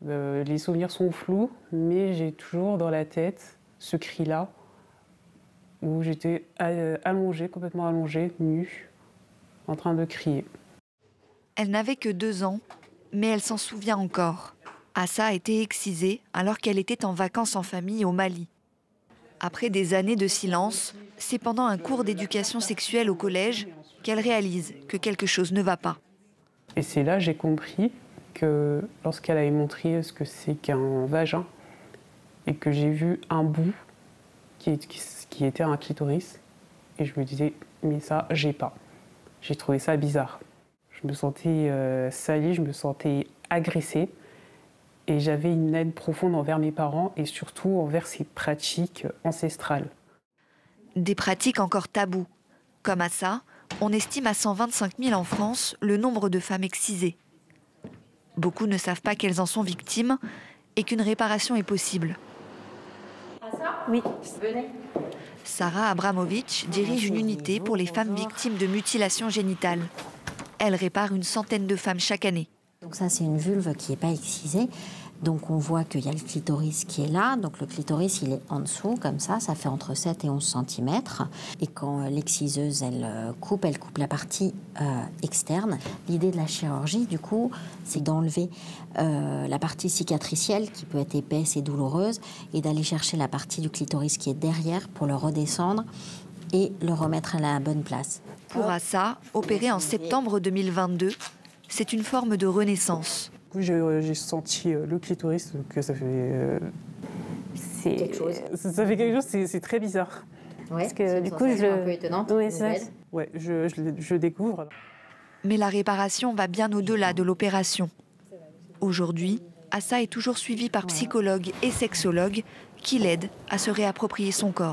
Les souvenirs sont flous, mais j'ai toujours dans la tête ce cri-là, où j'étais allongée, complètement allongée, nue, en train de crier. Elle n'avait que 2 ans, mais elle s'en souvient encore. Assa a été excisée alors qu'elle était en vacances en famille au Mali. Après des années de silence, c'est pendant un cours d'éducation sexuelle au collège qu'elle réalise que quelque chose ne va pas. Et c'est là que j'ai compris que lorsqu'elle avait montré ce que c'est qu'un vagin et que j'ai vu un bout qui était un clitoris, et je me disais, mais ça, j'ai pas. J'ai trouvé ça bizarre. Je me sentais salie, je me sentais agressée et j'avais une haine profonde envers mes parents et surtout envers ces pratiques ancestrales. Des pratiques encore taboues. Comme Assa, on estime à 125 000 en France le nombre de femmes excisées. Beaucoup ne savent pas qu'elles en sont victimes et qu'une réparation est possible. Oui, venez. Sarah Abramovic dirige une unité pour les femmes victimes de mutilations génitales. Elle répare une centaine de femmes chaque année. Donc ça, c'est une vulve qui n'est pas excisée. Donc on voit qu'il y a le clitoris qui est là. Donc le clitoris, il est en dessous, comme ça fait entre 7 et 11 cm. Et quand l'exciseuse, elle coupe la partie externe. L'idée de la chirurgie, du coup, c'est d'enlever la partie cicatricielle qui peut être épaisse et douloureuse et d'aller chercher la partie du clitoris qui est derrière pour le redescendre et le remettre à la bonne place. Pour Assa, opérée en septembre 2022, c'est une forme de renaissance. J'ai senti le clitoris, que ça fait... Quelque chose. Ça fait quelque chose, c'est très bizarre. Ouais, Parce que du coup, un peu étonnante. Oui, ça. Ouais, je découvre. Mais la réparation va bien au-delà de l'opération. Aujourd'hui, Assa est toujours suivie par psychologues et sexologues qui l'aident à se réapproprier son corps.